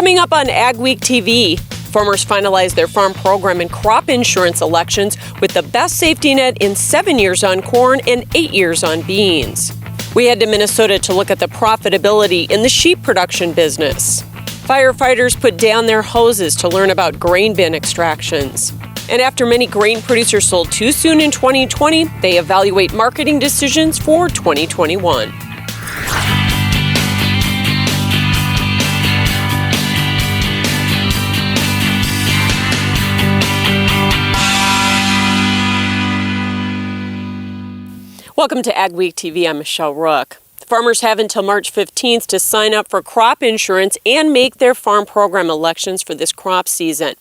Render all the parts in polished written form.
Coming up on AgweekTV, farmers finalize their farm program and crop insurance elections with the best safety net in 7 years on corn and 8 years on beans. We head to Minnesota to look at the profitability in the sheep production business. Firefighters put down their hoses to learn about grain bin extractions. And after many grain producers sold too soon in 2020, they evaluate marketing decisions for 2021. Welcome to AgweekTV. I'm Michelle Rook. Farmers have until March 15th to sign up for crop insurance and make their farm program elections for this crop season.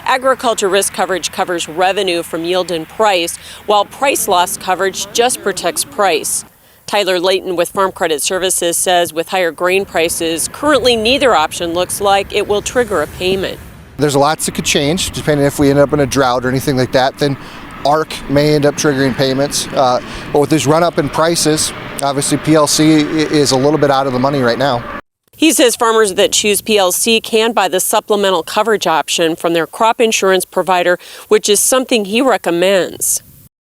Agriculture risk coverage covers revenue from yield and price, while price loss coverage just protects price. Tyler Layton with Farm Credit Services says with higher grain prices, currently neither option looks like it will trigger a payment. There's lots that could change depending if we end up in a drought or anything like that. Then ARC may end up triggering payments. But with this run up in prices, obviously PLC is a little bit out of the money right now. He says farmers that choose PLC can buy the supplemental coverage option from their crop insurance provider, which is something he recommends.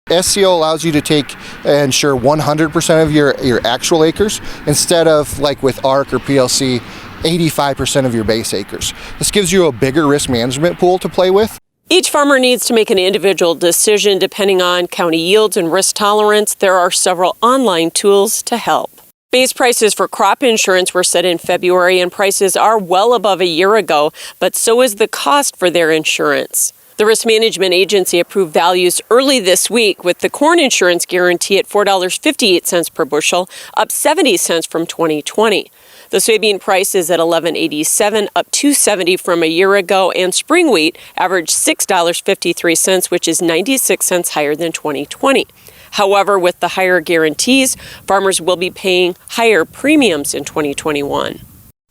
SCO allows you to take and insure 100% of your actual acres instead of, like with ARC or PLC, 85% of your base acres. This gives you a bigger risk management pool to play with. Each farmer needs to make an individual decision depending on county yields and risk tolerance. There are several online tools to help. Base prices for crop insurance were set in February, and prices are well above a year ago, but so is the cost for their insurance. The Risk Management Agency approved values early this week with the corn insurance guarantee at $4.58 per bushel, up 70 cents from 2020. The soybean price is at $11.87, up $2.70 from a year ago, and spring wheat averaged $6.53, which is 96 cents higher than 2020. However, with the higher guarantees, farmers will be paying higher premiums in 2021.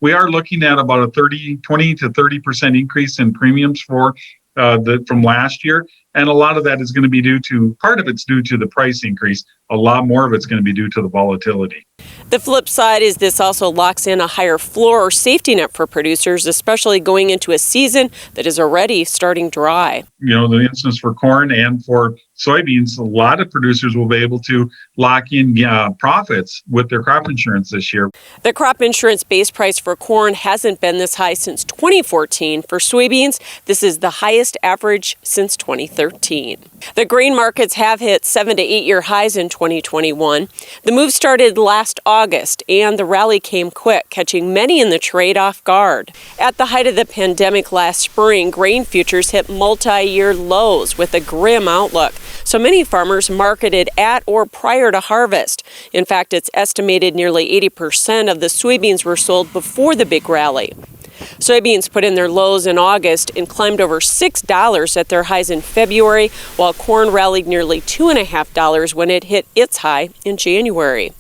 We are looking at about a 20 to 30% increase in premiums for from last year. And a lot of that is going to be part of it's due to the price increase. A lot more of it's going to be due to the volatility. The flip side is this also locks in a higher floor or safety net for producers, especially going into a season that is already starting dry. You know, the instance for corn and for soybeans, a lot of producers will be able to lock in profits with their crop insurance this year. The crop insurance base price for corn hasn't been this high since 2014. For soybeans, this is the highest average since 2013. The grain markets have hit 7 to 8 year highs in 2021. The move started last August, and the rally came quick, catching many in the trade off guard. At the height of the pandemic last spring, grain futures hit multi-year lows with a grim outlook. So many farmers marketed at or prior to harvest. In fact, it's estimated nearly 80% of the soybeans were sold before the big rally. Soybeans put in their lows in August and climbed over $6 at their highs in February, while corn rallied nearly $2.50 when it hit its high in January.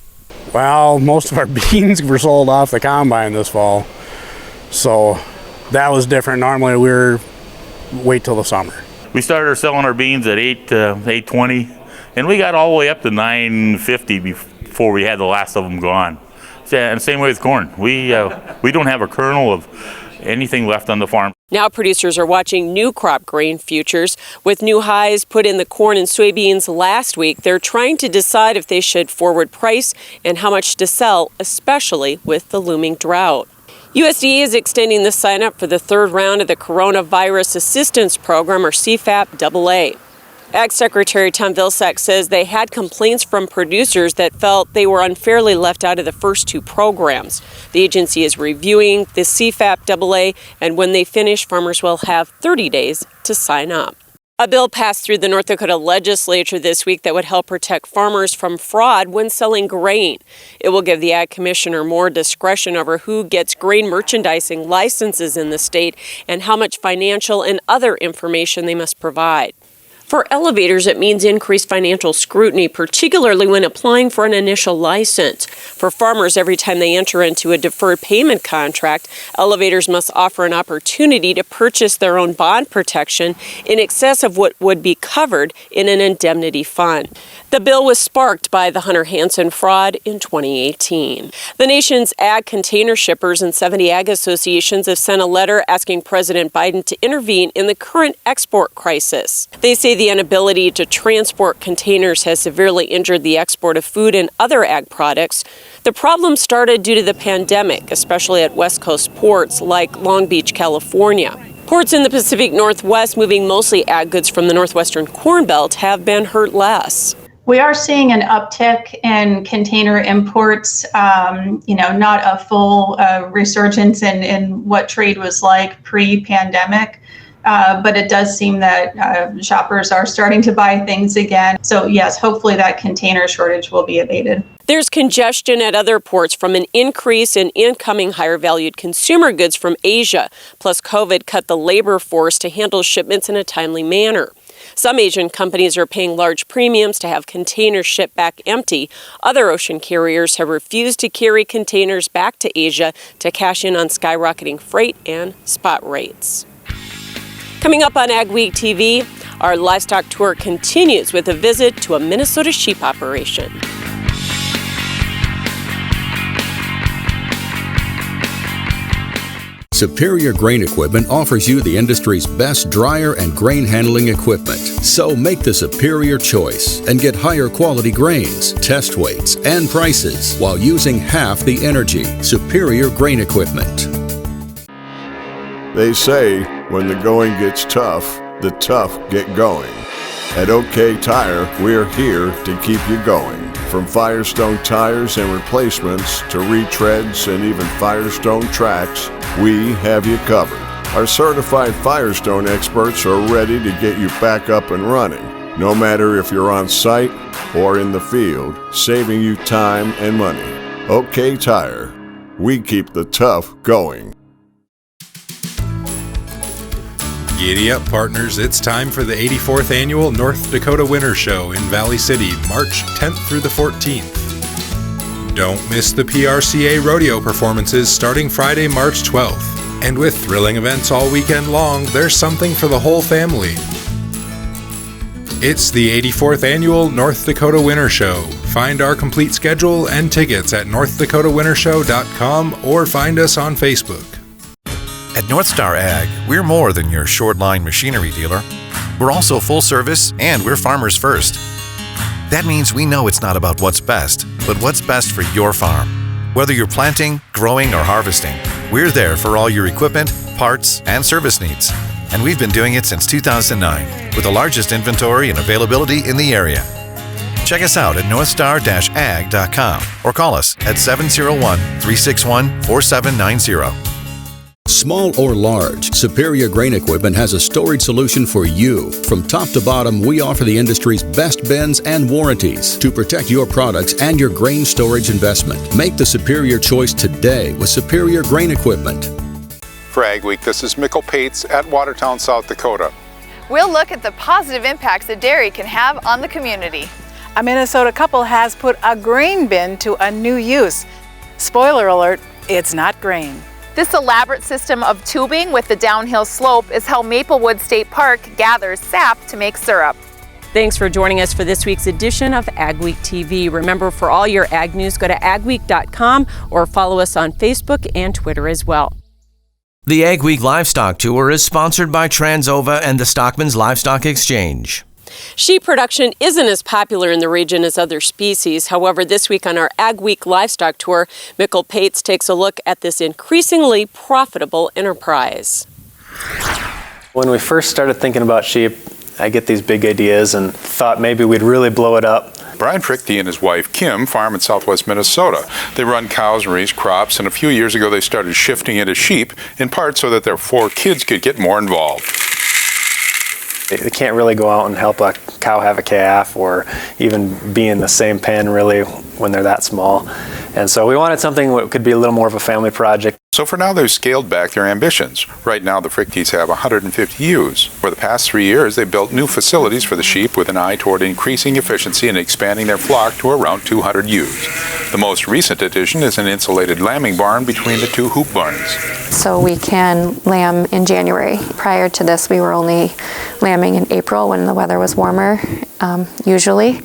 Well, most of our beans were sold off the combine this fall, so that was different. Normally we wait till the summer. We started selling our beans at $8.20, and we got all the way up to $9.50 before we had the last of them gone. And same way with corn. We don't have a kernel of anything left on the farm. Now producers are watching new crop grain futures. With new highs put in the corn and soybeans last week, they're trying to decide if they should forward price and how much to sell, especially with the looming drought. USDA is extending the sign-up for the third round of the Coronavirus Assistance Program, or CFAP-AA. Ag Secretary Tom Vilsack says they had complaints from producers that felt they were unfairly left out of the first two programs. The agency is reviewing the CFAP-AA, and when they finish, farmers will have 30 days to sign up. A bill passed through the North Dakota legislature this week that would help protect farmers from fraud when selling grain. It will give the Ag Commissioner more discretion over who gets grain merchandising licenses in the state and how much financial and other information they must provide. For elevators, it means increased financial scrutiny, particularly when applying for an initial license. For farmers, every time they enter into a deferred payment contract, elevators must offer an opportunity to purchase their own bond protection in excess of what would be covered in an indemnity fund. The bill was sparked by the Hunter-Hansen fraud in 2018. The nation's ag container shippers and 70 ag associations have sent a letter asking President Biden to intervene in the current export crisis. They say the inability to transport containers has severely injured the export of food and other ag products. The problem started due to the pandemic, especially at West Coast ports like Long Beach, California. Ports in the Pacific Northwest moving mostly ag goods from the Northwestern Corn Belt have been hurt less. We are seeing an uptick in container imports, not a full resurgence in what trade was like pre-pandemic, but it does seem that shoppers are starting to buy things again. So yes, hopefully that container shortage will be abated. There's congestion at other ports from an increase in incoming higher-valued consumer goods from Asia. Plus, COVID cut the labor force to handle shipments in a timely manner. Some Asian companies are paying large premiums to have containers shipped back empty. Other ocean carriers have refused to carry containers back to Asia to cash in on skyrocketing freight and spot rates. Coming up on AgweekTV, our livestock tour continues with a visit to a Minnesota sheep operation. Superior Grain Equipment offers you the industry's best dryer and grain handling equipment. So make the superior choice and get higher quality grains, test weights, and prices while using half the energy. Superior Grain Equipment. They say when the going gets tough, the tough get going. At OK Tire, we're here to keep you going. From Firestone tires and replacements to retreads and even Firestone tracks, we have you covered. Our certified Firestone experts are ready to get you back up and running, no matter if you're on site or in the field, saving you time and money. OK Tire, we keep the tough going. Giddy up, partners. It's time for the 84th Annual North Dakota Winter Show in Valley City, March 10th through the 14th. Don't miss the PRCA rodeo performances starting Friday, March 12th. And with thrilling events all weekend long, there's something for the whole family. It's the 84th Annual North Dakota Winter Show. Find our complete schedule and tickets at northdakotawintershow.com or find us on Facebook. At North Star Ag, we're more than your short-line machinery dealer. We're also full service, and we're farmers first. That means we know it's not about what's best, but what's best for your farm. Whether you're planting, growing, or harvesting, we're there for all your equipment, parts, and service needs. And we've been doing it since 2009, with the largest inventory and availability in the area. Check us out at northstar-ag.com or call us at 701-361-4790. Small or large, Superior Grain Equipment has a storage solution for you. From top to bottom, we offer the industry's best bins and warranties to protect your products and your grain storage investment. Make the superior choice today with Superior Grain Equipment. For Agweek, this is Mikkel Pates at Watertown, South Dakota. We'll look at the positive impacts that dairy can have on the community. A Minnesota couple has put a grain bin to a new use. Spoiler alert, it's not grain. This elaborate system of tubing with the downhill slope is how Maplewood State Park gathers sap to make syrup. Thanks for joining us for this week's edition of AgweekTV. Remember, for all your ag news, go to agweek.com or follow us on Facebook and Twitter as well. The Agweek Livestock Tour is sponsored by Transova and the Stockman's Livestock Exchange. Sheep production isn't as popular in the region as other species. However, this week on our Agweek Livestock Tour, Mikkel Pates takes a look at this increasingly profitable enterprise. When we first started thinking about sheep, I get these big ideas and thought maybe we'd really blow it up. Brian Frichty and his wife Kim farm in southwest Minnesota. They run cows and raise crops, and a few years ago they started shifting into sheep, in part so that their 4 kids could get more involved. They can't really go out and help a cow have a calf or even be in the same pen really when they're that small. And so we wanted something that could be a little more of a family project. So for now, they've scaled back their ambitions. Right now, the Frichties have 150 ewes. For the past 3 years, they've built new facilities for the sheep with an eye toward increasing efficiency and expanding their flock to around 200 ewes. The most recent addition is an insulated lambing barn between the two hoop barns. So we can lamb in January. Prior to this, we were only lambing in April when the weather was warmer, usually.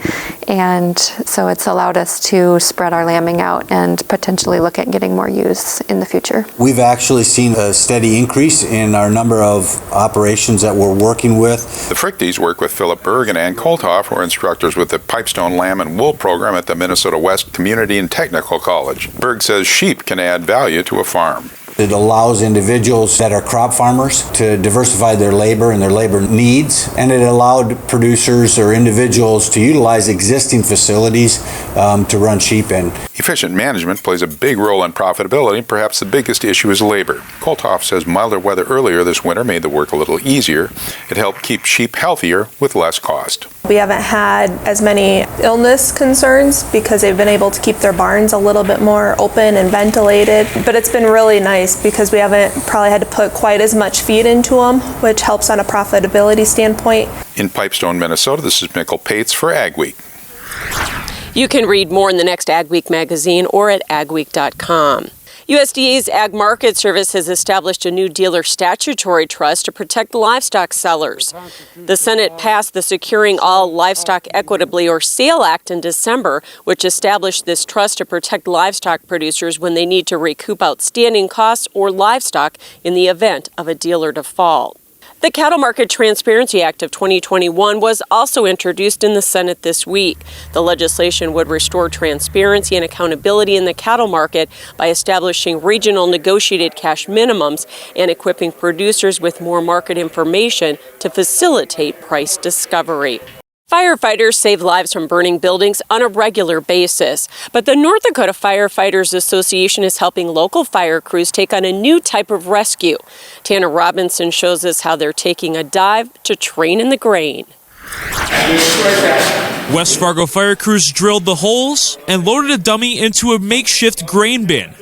And so it's allowed us to spread our lambing out and potentially look at getting more ewes in the future. We've actually seen a steady increase in our number of operations that we're working with. The Frichties work with Philip Berg and Ann Kolthoff, who are instructors with the Pipestone Lamb and Wool program at the Minnesota West Community and Technical College. Berg says sheep can add value to a farm. It allows individuals that are crop farmers to diversify their labor and their labor needs, and it allowed producers or individuals to utilize existing facilities to run sheep in. Efficient management plays a big role in profitability. Perhaps the biggest issue is labor. Kolthoff says milder weather earlier this winter made the work a little easier. It helped keep sheep healthier with less cost. We haven't had as many illness concerns because they've been able to keep their barns a little bit more open and ventilated. But it's been really nice because we haven't probably had to put quite as much feed into them, which helps on a profitability standpoint. In Pipestone, Minnesota, this is Mikkel Pates for Agweek. You can read more in the next Agweek magazine or at agweek.com. USDA's Ag Market Service has established a new dealer statutory trust to protect livestock sellers. The Senate passed the Securing All Livestock Equitably or SALE Act in December, which established this trust to protect livestock producers when they need to recoup outstanding costs or livestock in the event of a dealer default. The Cattle Market Transparency Act of 2021 was also introduced in the Senate this week. The legislation would restore transparency and accountability in the cattle market by establishing regional negotiated cash minimums and equipping producers with more market information to facilitate price discovery. Firefighters save lives from burning buildings on a regular basis, but the North Dakota Firefighters Association is helping local fire crews take on a new type of rescue. Tanner Robinson shows us how they're taking a dive to train in the grain. West Fargo fire crews drilled the holes and loaded a dummy into a makeshift grain bin.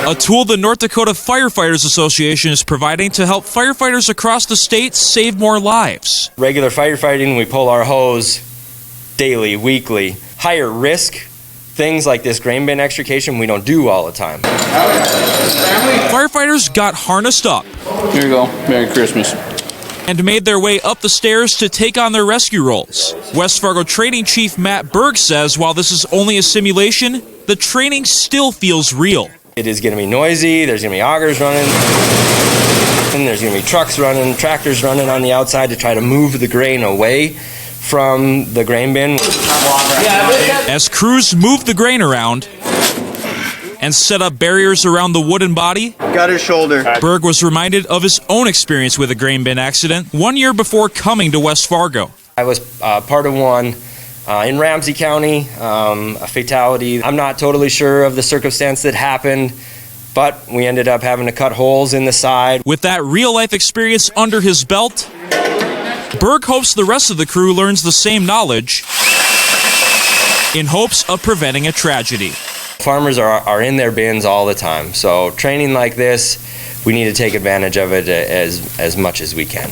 A tool the North Dakota Firefighters Association is providing to help firefighters across the state save more lives. Regular firefighting, we pull our hose daily, weekly. Higher risk, things like this grain bin extrication, we don't do all the time. Firefighters got harnessed up. Here you go. Merry Christmas. And made their way up the stairs to take on their rescue roles. West Fargo Training Chief Matt Berg says while this is only a simulation, the training still feels real. It is going to be noisy, there's going to be augers running, and there's going to be trucks running, tractors running on the outside to try to move the grain away from the grain bin. As crews move the grain around and set up barriers around the wooden body, got his shoulder. Berg was reminded of his own experience with a grain bin accident 1 year before coming to West Fargo. I was part of one in Ramsey County, a fatality. I'm not totally sure of the circumstance that happened, but we ended up having to cut holes in the side. With that real-life experience under his belt, Berg hopes the rest of the crew learns the same knowledge in hopes of preventing a tragedy. Farmers are in their bins all the time, so training like this, we need to take advantage of it as much as we can.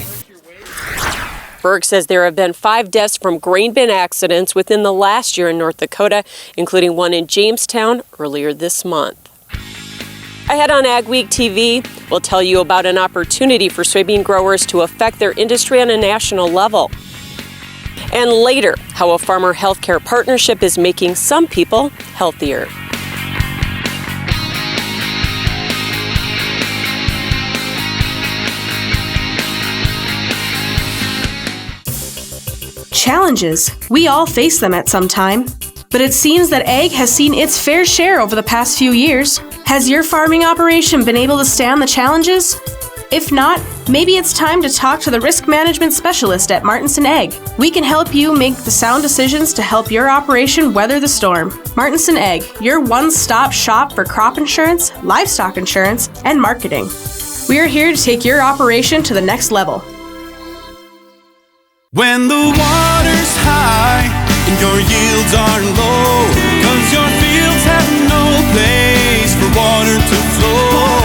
Berg says there have been 5 deaths from grain bin accidents within the last year in North Dakota, including one in Jamestown earlier this month. Ahead on AgweekTV, we'll tell you about an opportunity for soybean growers to affect their industry on a national level. And later, how a farmer healthcare partnership is making some people healthier. Challenges. We all face them at some time. But it seems that ag has seen its fair share over the past few years. Has your farming operation been able to stand the challenges? If not, maybe it's time to talk to the risk management specialist at Martinson Ag. We can help you make the sound decisions to help your operation weather the storm. Martinson Ag, your one-stop shop for crop insurance, livestock insurance, and marketing. We are here to take your operation to the next level. When the water's high and your yields are low, 'cause your field place for water to flow.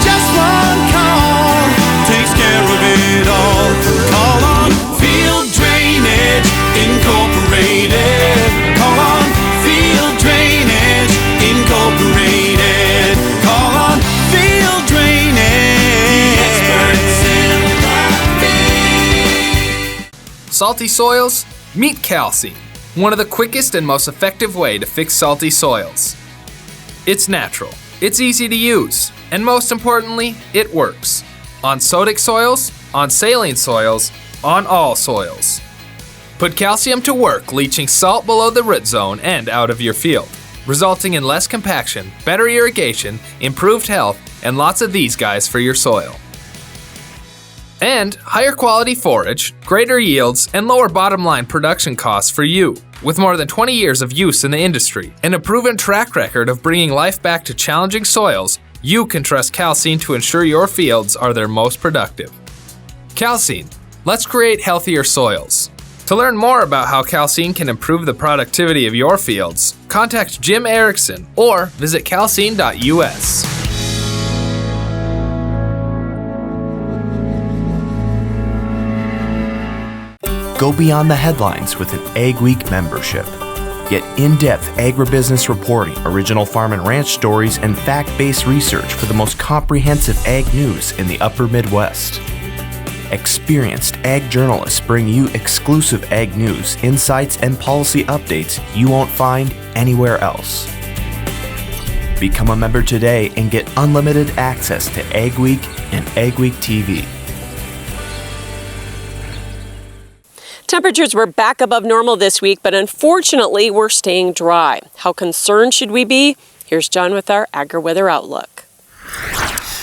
Just one call takes care of it all. Call on Field Drainage Incorporated. Call on Field Drainage Incorporated. Call on Field Drainage. The experts in the field. Salty soils? Meet Calcine, one of the quickest and most effective way to fix salty soils. It's natural, it's easy to use, and most importantly, it works. On sodic soils, on saline soils, on all soils. Put calcium to work leaching salt below the root zone and out of your field, resulting in less compaction, better irrigation, improved health, and lots of these guys for your soil. And higher quality forage, greater yields, and lower bottom line production costs for you. With more than 20 years of use in the industry and a proven track record of bringing life back to challenging soils, you can trust Calcine to ensure your fields are their most productive. Calcine, let's create healthier soils. To learn more about how Calcine can improve the productivity of your fields, contact Jim Erickson or visit calcine.us. Go beyond the headlines with an Agweek membership. Get in-depth agribusiness reporting, original farm and ranch stories, and fact-based research for the most comprehensive ag news in the upper Midwest. Experienced ag journalists bring you exclusive ag news, insights, and policy updates you won't find anywhere else. Become a member today and get unlimited access to Agweek and AgweekTV. Temperatures were back above normal this week, but unfortunately, we're staying dry. How concerned should we be? Here's John with our agri-weather outlook.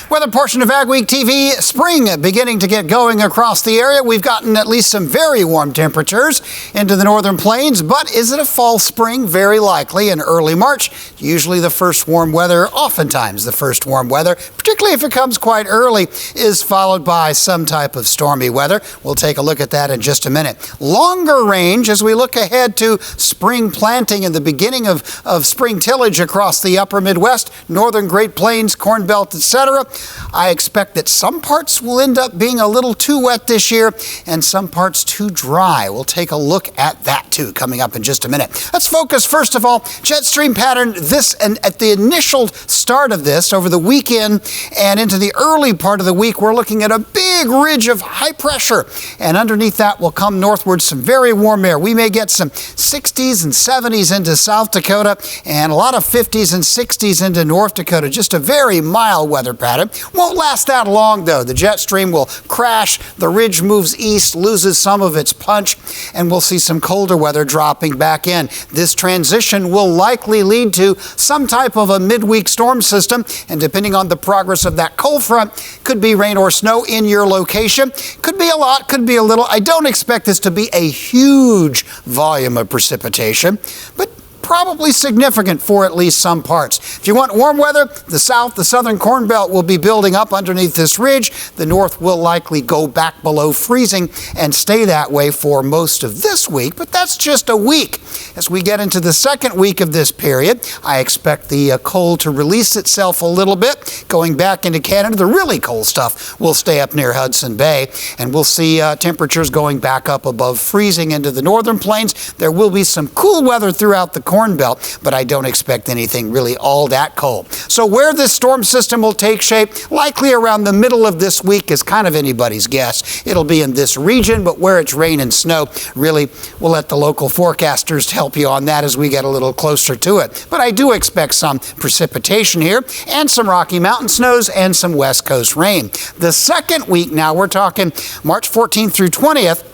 Weather portion of AgweekTV, spring beginning to get going across the area. We've gotten at least some very warm temperatures into the northern plains, but is it a fall spring? Very likely in early March. Usually the first warm weather, oftentimes the first warm weather, particularly if it comes quite early, is followed by some type of stormy weather. We'll take a look at that in just a minute. Longer range as we look ahead to spring planting and the beginning of spring tillage across the upper Midwest, northern Great Plains, Corn Belt, etc. I expect that some parts will end up being a little too wet this year and some parts too dry. We'll take a look at that too coming up in just a minute. Let's focus first of all, jet stream pattern this and at the initial start of this over the weekend and into the early part of the week, we're looking at a big ridge of high pressure, and underneath that will come northward some very warm air. We may get some 60s and 70s into South Dakota and a lot of 50s and 60s into North Dakota. Just a very mild weather pattern. Won't last that long though. The jet stream will crash, the ridge moves east, loses some of its punch, and we'll see some colder weather dropping back in. This transition will likely lead to some type of a midweek storm system, and depending on the progress of that cold front, could be rain or snow in your location. Could be a lot, could be a little. I don't expect this to be a huge volume of precipitation, but probably significant for at least some parts. If you want warm weather, the south, the southern Corn Belt will be building up underneath this ridge. The north will likely go back below freezing and stay that way for most of this week, but that's just a week. As we get into the second week of this period, I expect the cold to release itself a little bit. Going back into Canada, the really cold stuff will stay up near Hudson Bay, and we'll see temperatures going back up above freezing into the northern plains. There will be some cool weather throughout the Corn Belt, but I don't expect anything really all that cold. So where this storm system will take shape, likely around the middle of this week is kind of anybody's guess. It'll be in this region, but where it's rain and snow, really, we'll let the local forecasters help you on that as we get a little closer to it. But I do expect some precipitation here and some Rocky Mountain snows and some West Coast rain. The second week now, we're talking March 14th through 20th,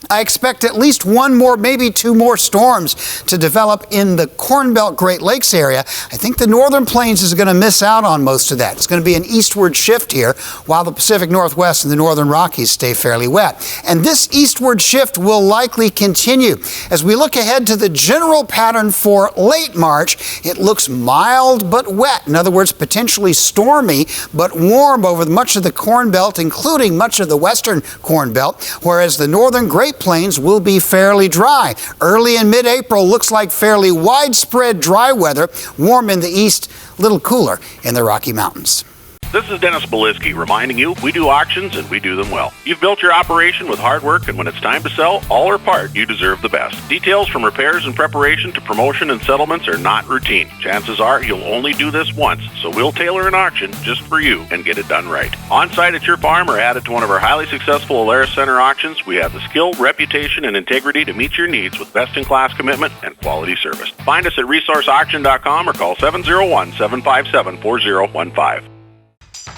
I expect at least one more, maybe two more storms to develop in the Corn Belt Great Lakes area. I think the northern plains is going to miss out on most of that. It's going to be an eastward shift here, while the Pacific Northwest and the northern Rockies stay fairly wet. And this eastward shift will likely continue. As we look ahead to the general pattern for late March, it looks mild but wet. In other words, potentially stormy but warm over much of the Corn Belt, including much of the western Corn Belt, whereas the northern Great Great Plains will be fairly dry. Early and mid-April looks like fairly widespread dry weather. Warm in the east, little cooler in the Rocky Mountains. This is Dennis Belisky reminding you we do auctions and we do them well. You've built your operation with hard work, and when it's time to sell, all or part, you deserve the best. Details from repairs and preparation to promotion and settlements are not routine. Chances are you'll only do this once, so we'll tailor an auction just for you and get it done right. On-site at your farm or added to one of our highly successful Alaris Center auctions, we have the skill, reputation, and integrity to meet your needs with best-in-class commitment and quality service. Find us at resourceauction.com or call 701-757-4015.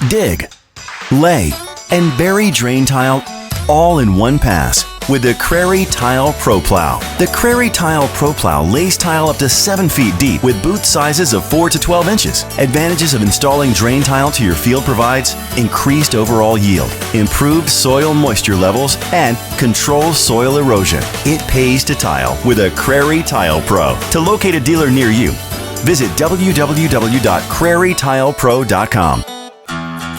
Dig, lay, and bury drain tile all in one pass with the Crary Tile Pro Plow. The Crary Tile Pro Plow lays tile up to 7 feet deep with boot sizes of 4 to 12 inches. Advantages of installing drain tile to your field provides increased overall yield, improved soil moisture levels, and controls soil erosion. It pays to tile with a Crary Tile Pro. To locate a dealer near you, visit www.crarytilepro.com.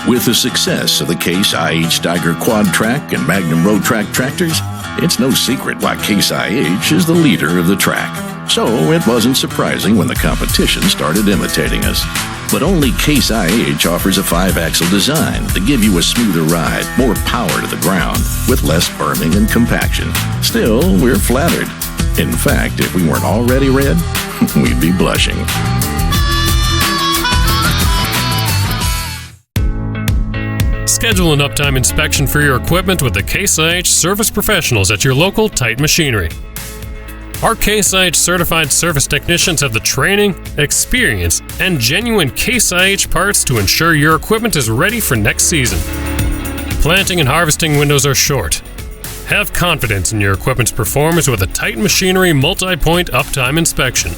With the success of the Case IH Steiger Quad Track and Magnum Road Track tractors, it's no secret why Case IH is the leader of the track. So it wasn't surprising when the competition started imitating us. But only Case IH offers a 5-axle design to give you a smoother ride, more power to the ground, with less berming and compaction. Still, we're flattered. In fact, if we weren't already red, we'd be blushing. Schedule an uptime inspection for your equipment with the Case IH service professionals at your local Titan Machinery. Our Case IH certified service technicians have the training, experience, and genuine Case IH parts to ensure your equipment is ready for next season. Planting and harvesting windows are short. Have confidence in your equipment's performance with a Titan Machinery multi-point uptime inspection.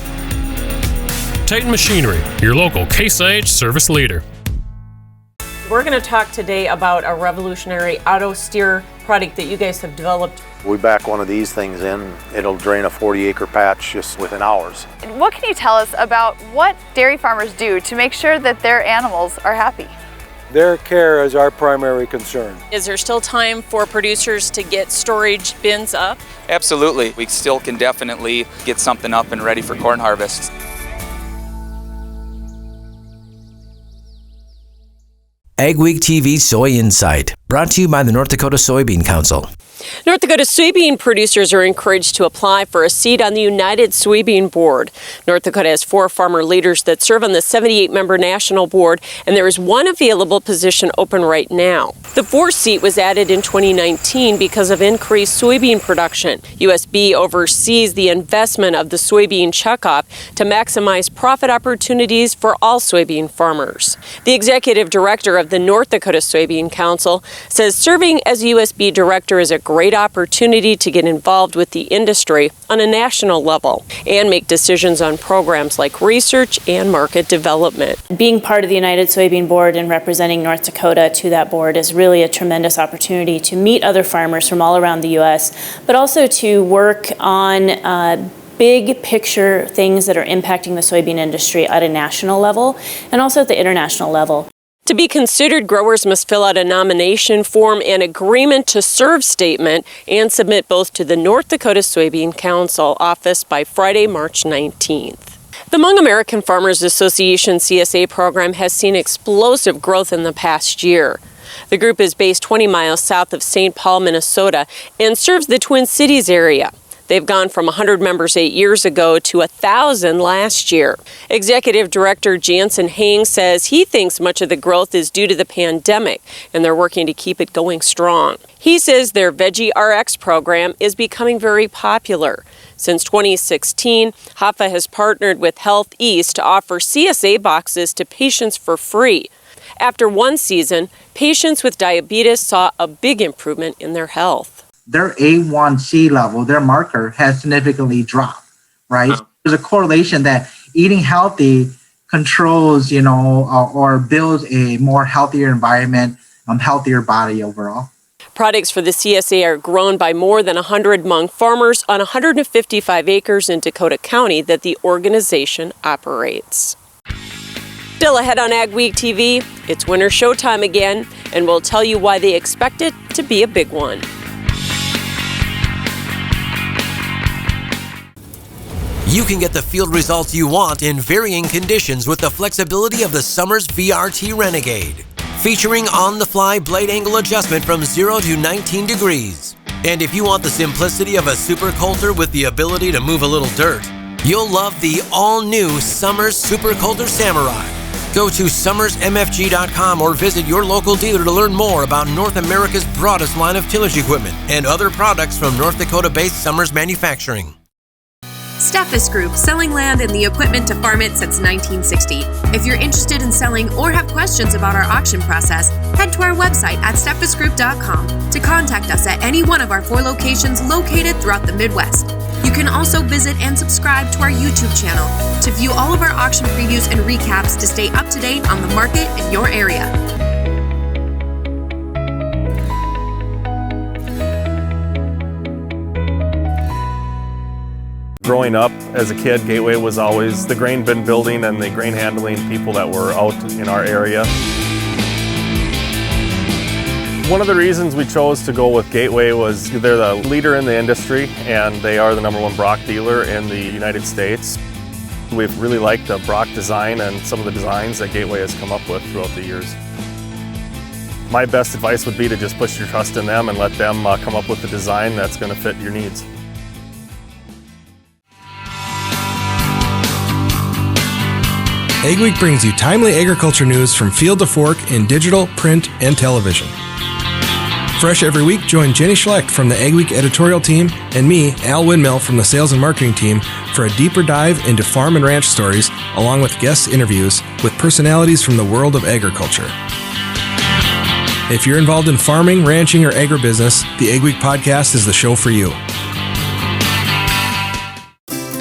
Titan Machinery, your local Case IH service leader. We're going to talk today about a revolutionary auto steer product that you guys have developed. We back one of these things in, it'll drain a 40-acre patch just within hours. What can you tell us about what dairy farmers do to make sure that their animals are happy? Their care is our primary concern. Is there still time for producers to get storage bins up? Absolutely. We still can definitely get something up and ready for corn harvest. AgweekTV Soy Insight, brought to you by the North Dakota Soybean Council. North Dakota soybean producers are encouraged to apply for a seat on the United Soybean Board. North Dakota has 4 farmer leaders that serve on the 78-member national board, and there is one available position open right now. The 4th seat was added in 2019 because of increased soybean production. USB oversees the investment of the soybean checkoff to maximize profit opportunities for all soybean farmers. The executive director of the North Dakota Soybean Council says serving as USB director is a great opportunity to get involved with the industry on a national level and make decisions on programs like research and market development. Being part of the United Soybean Board and representing North Dakota to that board is really a tremendous opportunity to meet other farmers from all around the U.S., but also to work on big picture things that are impacting the soybean industry at a national level and also at the international level. To be considered, growers must fill out a nomination form and agreement to serve statement and submit both to the North Dakota Soybean Council office by Friday, March 19th. The Hmong American Farmers Association CSA program has seen explosive growth in the past year. The group is based 20 miles south of St. Paul, Minnesota, and serves the Twin Cities area. They've gone from 100 members 8 years ago to 1,000 last year. Executive Director Jansen Hang says he thinks much of the growth is due to the pandemic, and they're working to keep it going strong. He says their Veggie RX program is becoming very popular. Since 2016, HAFA has partnered with Health East to offer CSA boxes to patients for free. After one season, patients with diabetes saw a big improvement in their health. Their A1C level, their marker, has significantly dropped, right? There's a correlation that eating healthy controls, or builds a more healthier environment, healthier body overall. Products for the CSA are grown by more than 100 Hmong farmers on 155 acres in Dakota County that the organization operates. Still ahead on AgweekTV, it's winter showtime again, and we'll tell you why they expect it to be a big one. You can get the field results you want in varying conditions with the flexibility of the Summers VRT Renegade, featuring on-the-fly blade angle adjustment from 0 to 19 degrees. And if you want the simplicity of a super coulter with the ability to move a little dirt, you'll love the all-new Summers Super Coulter Samurai. Go to summersmfg.com or visit your local dealer to learn more about North America's broadest line of tillage equipment and other products from North Dakota-based Summers Manufacturing. Steffes Group, selling land and the equipment to farm it since 1960. If you're interested in selling or have questions about our auction process, head to our website at steffesgroup.com to contact us at any one of our 4 locations located throughout the Midwest. You can also visit and subscribe to our YouTube channel to view all of our auction previews and recaps to stay up to date on the market in your area. Growing up as a kid, Gateway was always the grain bin building and the grain handling people that were out in our area. One of the reasons we chose to go with Gateway was they're the leader in the industry and they are the #1 Brock dealer in the United States. We've really liked the Brock design and some of the designs that Gateway has come up with throughout the years. My best advice would be to just put your trust in them and let them come up with the design that's going to fit your needs. Agweek brings you timely agriculture news from field to fork in digital, print, and television. Fresh every week, join Jenny Schlecht from the Agweek editorial team and me, Al Windmill, from the sales and marketing team for a deeper dive into farm and ranch stories, along with guest interviews with personalities from the world of agriculture. If you're involved in farming, ranching, or agribusiness, the Agweek podcast is the show for you.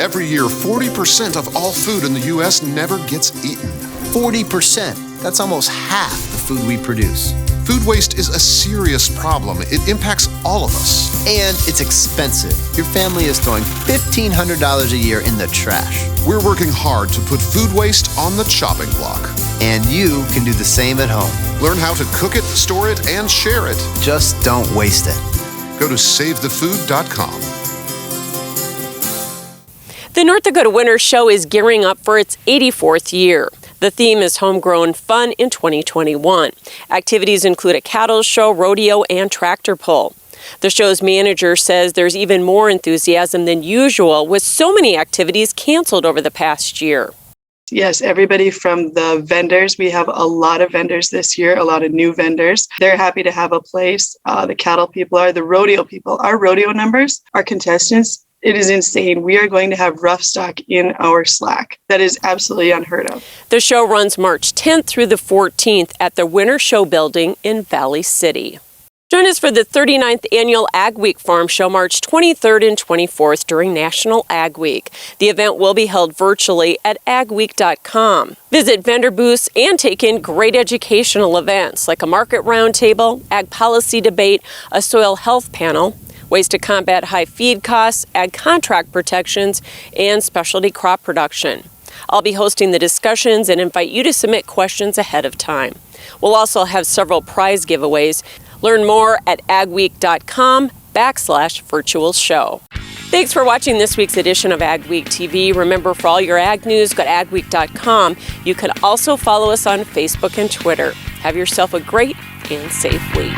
Every year, 40% of all food in the U.S. never gets eaten. 40%. That's almost half the food we produce. Food waste is a serious problem. It impacts all of us. And it's expensive. Your family is throwing $1,500 a year in the trash. We're working hard to put food waste on the chopping block. And you can do the same at home. Learn how to cook it, store it, and share it. Just don't waste it. Go to SaveTheFood.com. The North Dakota Winter Show is gearing up for its 84th year. The theme is Homegrown Fun in 2021. Activities include a cattle show, rodeo, and tractor pull. The show's manager says there's even more enthusiasm than usual, with so many activities canceled over the past year. Yes, everybody from the vendors. We have a lot of vendors this year, a lot of new vendors. They're happy to have a place. The cattle people are, the rodeo people. Our rodeo numbers, our contestants, it is insane. We are going to have rough stock in our Slack. That is absolutely unheard of. The show runs March 10th through the 14th at the Winter Show Building in Valley City. Join us for the 39th Annual Agweek Farm Show, March 23rd and 24th during National Ag Week. The event will be held virtually at agweek.com. Visit vendor booths and take in great educational events like a market roundtable, ag policy debate, a soil health panel, ways to combat high feed costs, ag contract protections, and specialty crop production. I'll be hosting the discussions and invite you to submit questions ahead of time. We'll also have several prize giveaways. Learn more at agweek.com/virtual show. Thanks for watching this week's edition of Agweek TV. Remember, for all your ag news, go to agweek.com. You can also follow us on Facebook and Twitter. Have yourself a great and safe week.